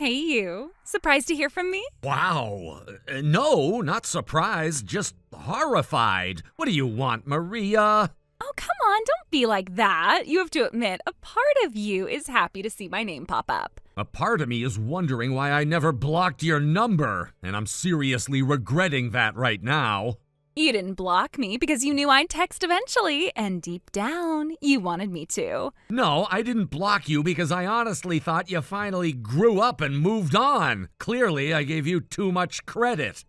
Hey you. Surprised to hear from me? Wow. No, not surprised, just horrified. What do you want, Maria? Oh, come on, don't be like that. You have to admit, a part of you is happy to see my name pop up. A part of me is wondering why I never blocked your number, and I'm seriously regretting that right now. You didn't block me because you knew I'd text eventually, and deep down, you wanted me to. No, I didn't block you because I honestly thought you finally grew up and moved on. Clearly, I gave you too much credit.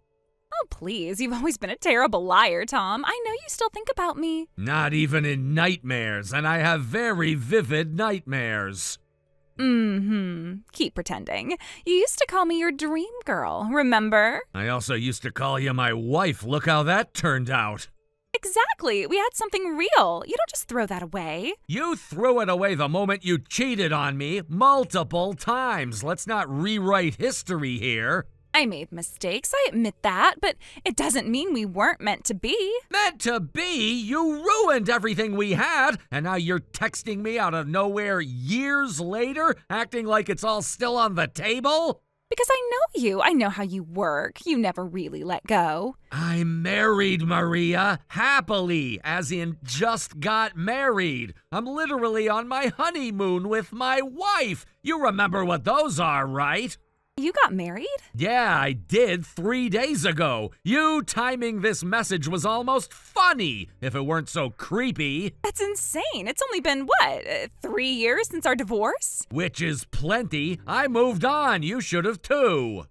Oh, please, you've always been a terrible liar, Tom. I know you still think about me. Not even in nightmares, and I have very vivid nightmares. Keep pretending. You used to call me your dream girl, remember? I also used to call you my wife. Look how that turned out. Exactly. We had something real. You don't just throw that away. You threw it away the moment you cheated on me multiple times. Let's not rewrite history here. I made mistakes, I admit that, but it doesn't mean we weren't meant to be. Meant to be? You ruined everything we had, and now you're texting me out of nowhere years later, acting like it's all still on the table? Because I know you. I know how you work. You never really let go. I'm married, Maria. Happily, as in just got married. I'm literally on my honeymoon with my wife. You remember what those are, right? You got married? Yeah, I did 3 days ago. You timing this message was almost funny, if it weren't so creepy. That's insane. It's only been, what, 3 years since our divorce? Which is plenty. I moved on. You should have too.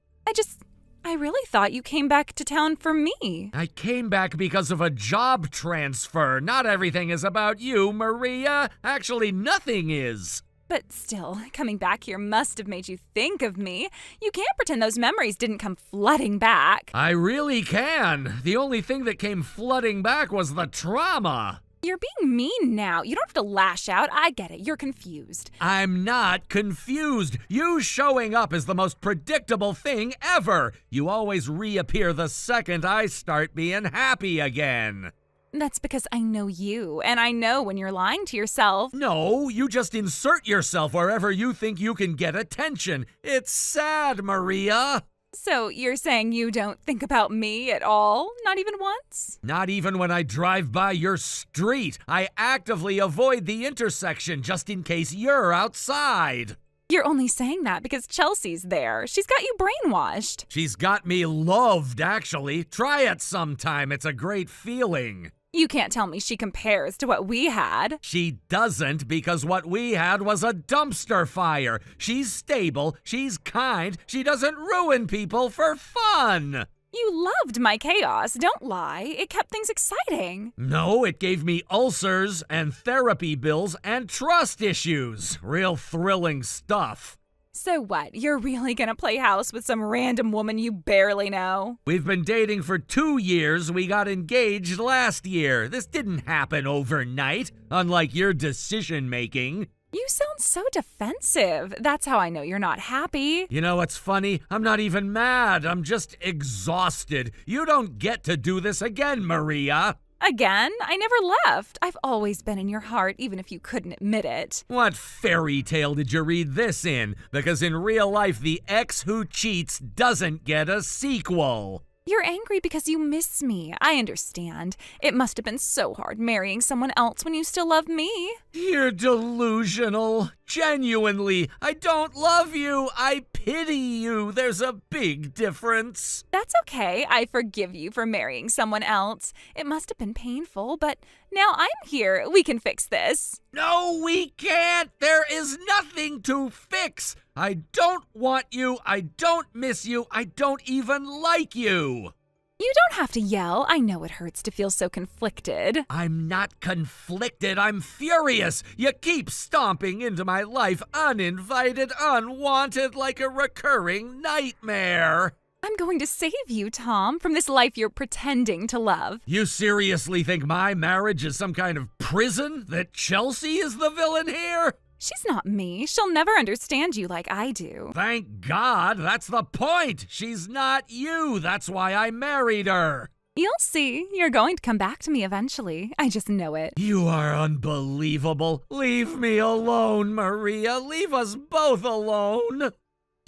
I really thought you came back to town for me. I came back because of a job transfer. Not everything is about you, Maria. Actually, nothing is. But still, coming back here must have made you think of me. You can't pretend those memories didn't come flooding back. I really can. The only thing that came flooding back was the trauma. You're being mean now. You don't have to lash out. I get it. You're confused. I'm not confused. You showing up is the most predictable thing ever. You always reappear the second I start being happy again. That's because I know you, and I know when you're lying to yourself. No, you just insert yourself wherever you think you can get attention. It's sad, Maria. So you're saying you don't think about me at all? Not even once? Not even when I drive by your street. I actively avoid the intersection just in case you're outside. You're only saying that because Chelsea's there. She's got you brainwashed. She's got me loved, actually. Try it sometime. It's a great feeling. You can't tell me she compares to what we had. She doesn't, because what we had was a dumpster fire. She's stable, she's kind, she doesn't ruin people for fun. You loved my chaos, don't lie. It kept things exciting. No, it gave me ulcers and therapy bills and trust issues. Real thrilling stuff. So what, you're really gonna play house with some random woman you barely know? We've been dating for 2 years. We got engaged last year. This didn't happen overnight, unlike your decision-making. You sound so defensive. That's how I know you're not happy. You know what's funny? I'm not even mad. I'm just exhausted. You don't get to do this again, Maria. Again? I never left. I've always been in your heart, even if you couldn't admit it. What fairy tale did you read this in? Because in real life, the ex who cheats doesn't get a sequel. You're angry because you miss me. I understand. It must have been so hard marrying someone else when you still love me. You're delusional. Genuinely, I don't love you. I pity you. There's a big difference. That's okay. I forgive you for marrying someone else. It must have been painful, but now I'm here. We can fix this. No, we can't. There is nothing to fix. I don't want you. I don't miss you. I don't even like you. You don't have to yell. I know it hurts to feel so conflicted. I'm not conflicted. I'm furious. You keep stomping into my life uninvited, unwanted, like a recurring nightmare. I'm going to save you, Tom, from this life you're pretending to love. You seriously think my marriage is some kind of prison? That Chelsea is the villain here? She's not me. She'll never understand you like I do. Thank God. That's the point. She's not you. That's why I married her. You'll see. You're going to come back to me eventually. I just know it. You are unbelievable. Leave me alone, Maria. Leave us both alone.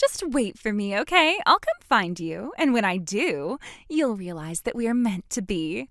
Just wait for me, okay? I'll come find you, and when I do, you'll realize that we are meant to be.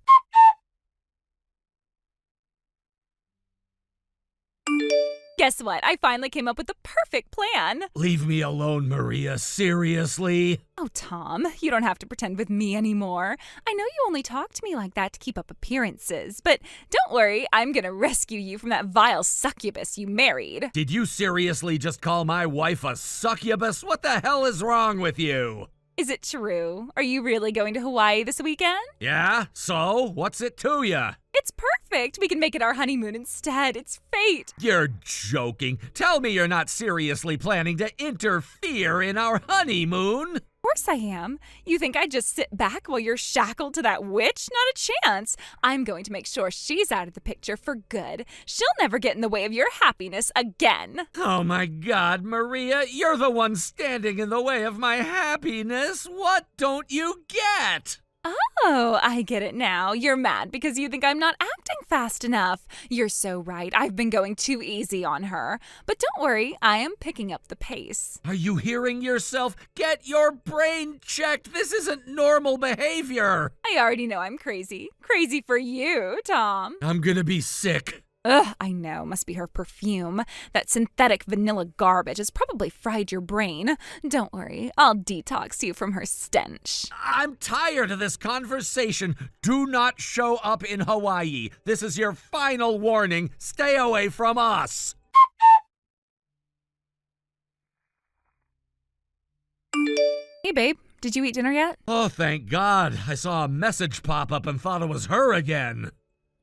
Guess what? I finally came up with the perfect plan. Leave me alone, Maria. Seriously? Oh, Tom, you don't have to pretend with me anymore. I know you only talk to me like that to keep up appearances, but don't worry, I'm gonna rescue you from that vile succubus you married. Did you seriously just call my wife a succubus? What the hell is wrong with you? Is it true? Are you really going to Hawaii this weekend? Yeah? So? What's it to ya? It's perfect. We can make it our honeymoon instead. It's fate. You're joking. Tell me you're not seriously planning to interfere in our honeymoon. Of course I am. You think I'd just sit back while you're shackled to that witch? Not a chance. I'm going to make sure she's out of the picture for good. She'll never get in the way of your happiness again. Oh my God, Maria, you're the one standing in the way of my happiness. What don't you get? Oh, I get it now. You're mad because you think I'm not acting fast enough. You're so right. I've been going too easy on her. But don't worry, I am picking up the pace. Are you hearing yourself? Get your brain checked. This isn't normal behavior. I already know I'm crazy. Crazy for you, Tom. I'm gonna be sick. Ugh, I know. Must be her perfume. That synthetic vanilla garbage has probably fried your brain. Don't worry, I'll detox you from her stench. I'm tired of this conversation. Do not show up in Hawaii. This is your final warning. Stay away from us. Hey, babe. Did you eat dinner yet? Oh, thank God. I saw a message pop up and thought it was her again.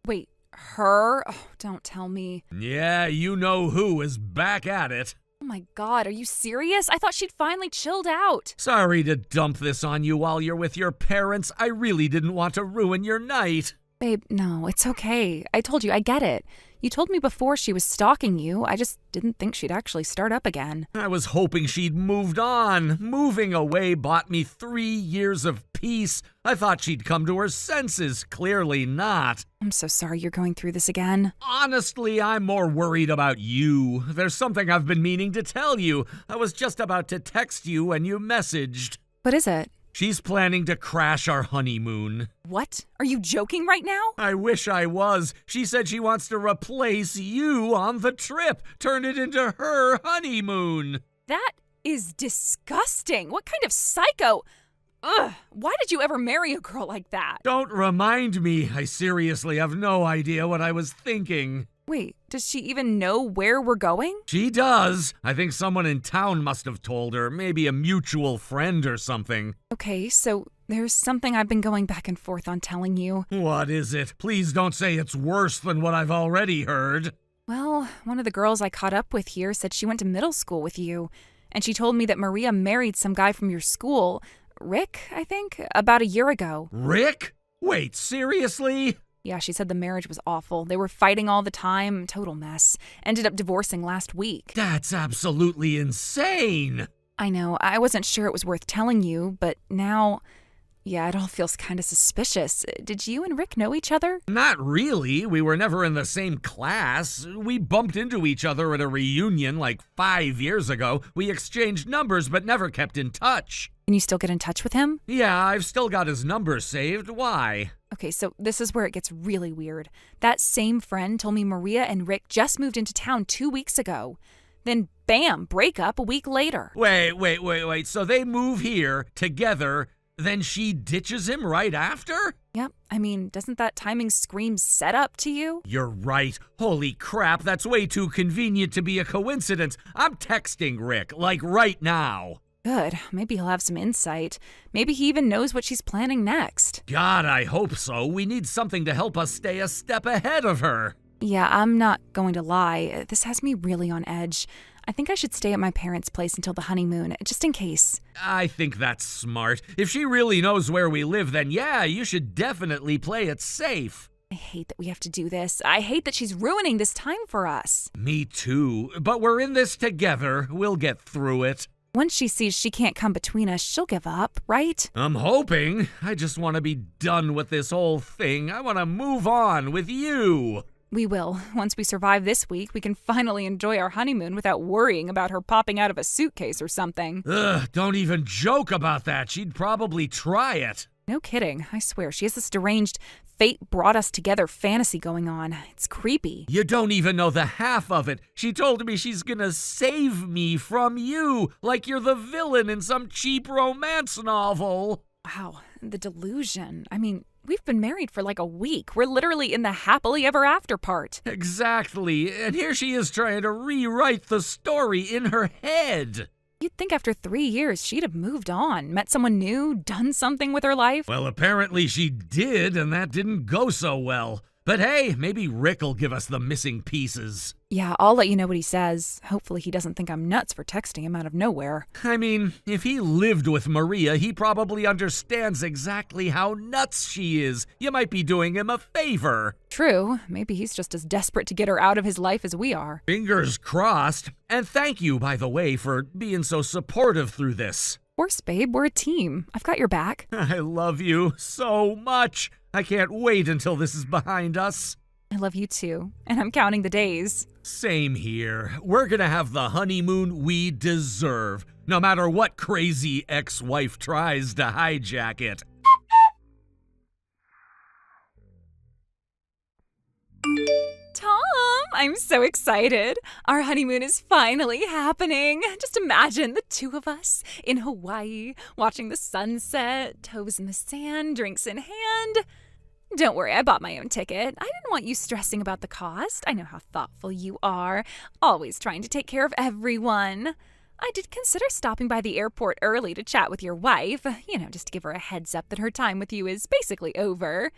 Wait. Her? Oh, don't tell me. Yeah, you know who is back at it. Oh my God, are you serious? I thought she'd finally chilled out. Sorry to dump this on you while you're with your parents. I really didn't want to ruin your night. Babe, no, it's okay. I told you, I get it. You told me before she was stalking you. I just didn't think she'd actually start up again. I was hoping she'd moved on. Moving away bought me 3 years of peace. I thought she'd come to her senses. Clearly not. I'm so sorry you're going through this again. Honestly, I'm more worried about you. There's something I've been meaning to tell you. I was just about to text you when you messaged. What is it? She's planning to crash our honeymoon. What? Are you joking right now? I wish I was. She said she wants to replace you on the trip. Turn it into her honeymoon. That is disgusting. What kind of psycho? Ugh, why did you ever marry a girl like that? Don't remind me. I seriously have no idea what I was thinking. Wait, does she even know where we're going? She does. I think someone in town must have told her. Maybe a mutual friend or something. Okay, so there's something I've been going back and forth on telling you. What is it? Please don't say it's worse than what I've already heard. Well, one of the girls I caught up with here said she went to middle school with you. And she told me that Maria married some guy from your school, Rick, I think, about a year ago. Rick? Wait, seriously? Yeah, she said the marriage was awful. They were fighting all the time. Total mess. Ended up divorcing last week. That's absolutely insane. I know. I wasn't sure it was worth telling you, but now, yeah, it all feels kind of suspicious. Did you and Rick know each other? Not really. We were never in the same class. We bumped into each other at a reunion like 5 years ago. We exchanged numbers but never kept in touch. Can you still get in touch with him? Yeah, I've still got his number saved. Why? Okay, so this is where it gets really weird. That same friend told me Maria and Rick just moved into town 2 weeks ago. Then, bam, break up a week later. Wait. So they move here together, then she ditches him right after? Yep. I mean, doesn't that timing scream setup to you? You're right. Holy crap, that's way too convenient to be a coincidence. I'm texting Rick, like right now. Good. Maybe he'll have some insight. Maybe he even knows what she's planning next. God, I hope so. We need something to help us stay a step ahead of her. Yeah, I'm not going to lie. This has me really on edge. I think I should stay at my parents' place until the honeymoon, just in case. I think that's smart. If she really knows where we live, then yeah, you should definitely play it safe. I hate that we have to do this. I hate that she's ruining this time for us. Me too. But we're in this together. We'll get through it. Once she sees she can't come between us, she'll give up, right? I'm hoping. I just want to be done with this whole thing. I want to move on with you. We will. Once we survive this week, we can finally enjoy our honeymoon without worrying about her popping out of a suitcase or something. Ugh, don't even joke about that. She'd probably try it. No kidding. I swear, she has this deranged fate brought us together fantasy going on. It's creepy. You don't even know the half of it. She told me she's gonna save me from you, like you're the villain in some cheap romance novel. Wow, the delusion. I mean, we've been married for like a week. We're literally in the happily ever after part. Exactly, and here she is trying to rewrite the story in her head. You'd think after 3 years she'd have moved on, met someone new, done something with her life. Well, apparently she did, and that didn't go so well. But hey, maybe Rick will give us the missing pieces. Yeah, I'll let you know what he says. Hopefully he doesn't think I'm nuts for texting him out of nowhere. I mean, if he lived with Maria, he probably understands exactly how nuts she is. You might be doing him a favor. True. Maybe he's just as desperate to get her out of his life as we are. Fingers crossed. And thank you, by the way, for being so supportive through this. Of course, babe, we're a team. I've got your back. I love you so much. I can't wait until this is behind us. I love you too, and I'm counting the days. Same here. We're gonna have the honeymoon we deserve, no matter what crazy ex-wife tries to hijack it. Tom, I'm so excited. Our honeymoon is finally happening. Just imagine the two of us in Hawaii, watching the sunset, toes in the sand, drinks in hand. Don't worry, I bought my own ticket. I didn't want you stressing about the cost. I know how thoughtful you are, always trying to take care of everyone. I did consider stopping by the airport early to chat with your wife, just to give her a heads up that her time with you is basically over.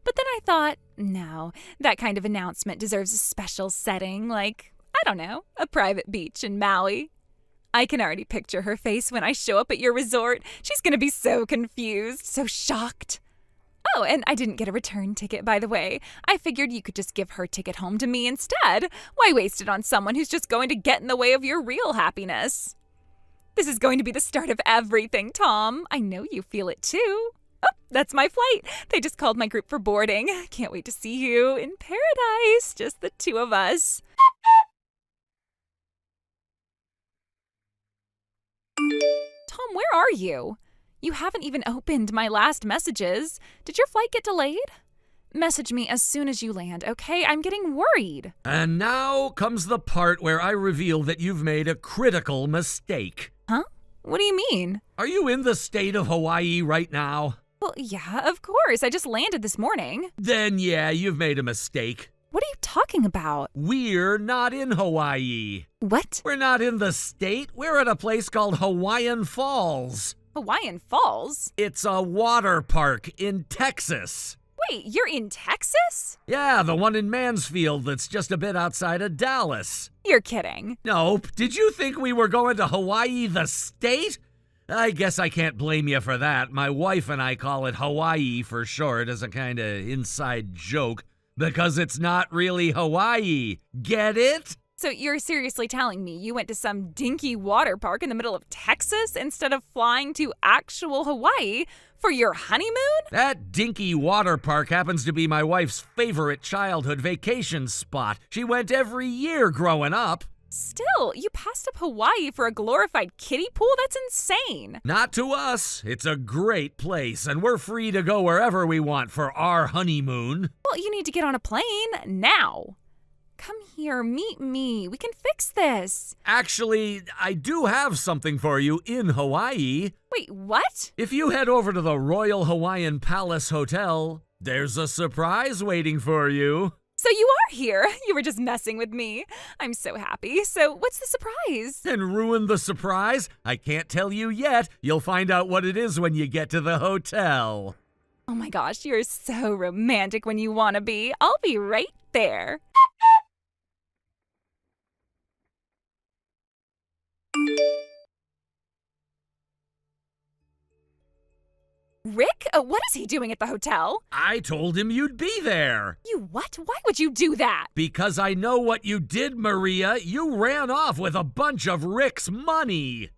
But then I thought, no, that kind of announcement deserves a special setting, like, I don't know, a private beach in Maui. I can already picture her face when I show up at your resort. She's going to be so confused, so shocked. Oh, and I didn't get a return ticket, by the way. I figured you could just give her ticket home to me instead. Why waste it on someone who's just going to get in the way of your real happiness? This is going to be the start of everything, Tom. I know you feel it too. Oh, that's my flight. They just called my group for boarding. Can't wait to see you in paradise, just the two of us. Tom, where are you? You haven't even opened my last messages. Did your flight get delayed? Message me as soon as you land, okay? I'm getting worried. And now comes the part where I reveal that you've made a critical mistake. Huh? What do you mean? Are you in the state of Hawaii right now? Well, yeah, of course. I just landed this morning. Then yeah, you've made a mistake. What are you talking about? We're not in Hawaii. What? We're not in the state. We're at a place called Hawaiian Falls. Hawaiian Falls? It's a water park in Texas. Wait, you're in Texas? Yeah, the one in Mansfield that's just a bit outside of Dallas. You're kidding. Nope. Did you think we were going to Hawaii the state? I guess I can't blame you for that. My wife and I call it Hawaii for short as a kind of inside joke because it's not really Hawaii. Get it? So you're seriously telling me you went to some dinky water park in the middle of Texas instead of flying to actual Hawaii for your honeymoon? That dinky water park happens to be my wife's favorite childhood vacation spot. She went every year growing up. Still, you passed up Hawaii for a glorified kiddie pool? That's insane. Not to us. It's a great place, and we're free to go wherever we want for our honeymoon. Well, you need to get on a plane now. Come here, meet me. We can fix this. Actually, I do have something for you in Hawaii. Wait, what? If you head over to the Royal Hawaiian Palace Hotel, there's a surprise waiting for you. So you are here. You were just messing with me. I'm so happy. So what's the surprise? And ruin the surprise? I can't tell you yet. You'll find out what it is when you get to the hotel. Oh my gosh, you're so romantic when you want to be. I'll be right there. Rick? What is he doing at the hotel? I told him you'd be there. You what? Why would you do that? Because I know what you did, Maria. You ran off with a bunch of Rick's money.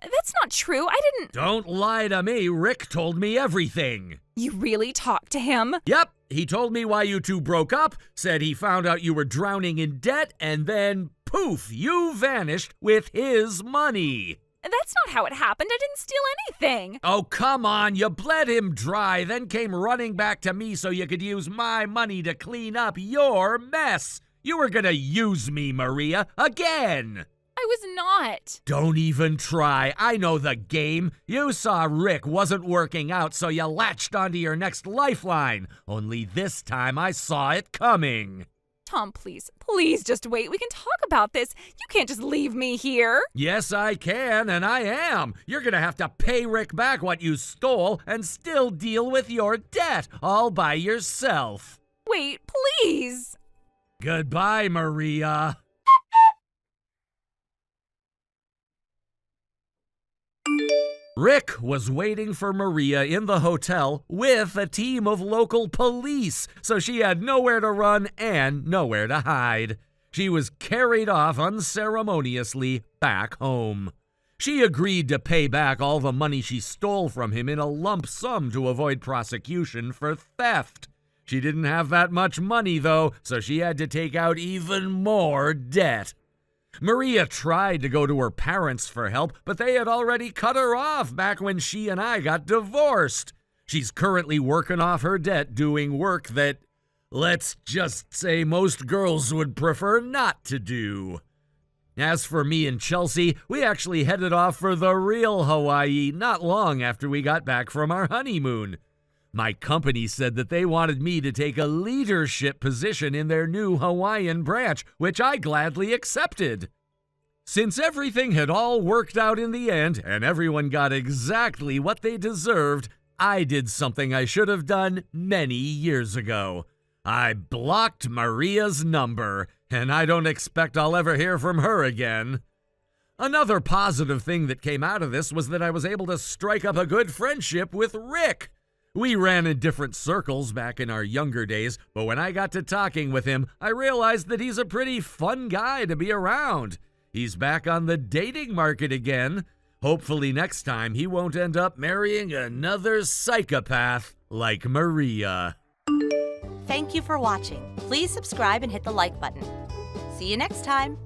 That's not true. I didn't. Don't lie to me. Rick told me everything. You really talked to him? Yep, he told me why you two broke up, said he found out you were drowning in debt, and then, poof, you vanished with his money. That's not how it happened. I didn't steal anything. Oh, come on. You bled him dry, then came running back to me so you could use my money to clean up your mess. You were gonna use me, Maria, again. I was not. Don't even try. I know the game. You saw Rick wasn't working out, so you latched onto your next lifeline. Only this time I saw it coming. Tom, please just wait. We can talk about this. You can't just leave me here. Yes, I can, and I am. You're gonna have to pay Rick back what you stole and still deal with your debt all by yourself. Wait, please. Goodbye, Maria. Rick was waiting for Maria in the hotel with a team of local police, so she had nowhere to run and nowhere to hide. She was carried off unceremoniously back home. She agreed to pay back all the money she stole from him in a lump sum to avoid prosecution for theft. She didn't have that much money, though, so she had to take out even more debt. Maria tried to go to her parents for help, but they had already cut her off back when she and I got divorced. She's currently working off her debt doing work that, let's just say, most girls would prefer not to do. As for me and Chelsea, we actually headed off for the real Hawaii not long after we got back from our honeymoon. My company said that they wanted me to take a leadership position in their new Hawaiian branch, which I gladly accepted. Since everything had all worked out in the end and everyone got exactly what they deserved, I did something I should have done many years ago. I blocked Maria's number, and I don't expect I'll ever hear from her again. Another positive thing that came out of this was that I was able to strike up a good friendship with Rick. We ran in different circles back in our younger days, but when I got to talking with him, I realized that he's a pretty fun guy to be around. He's back on the dating market again. Hopefully next time he won't end up marrying another psychopath like Maria. Thank you for watching. Please subscribe and hit the like button. See you next time.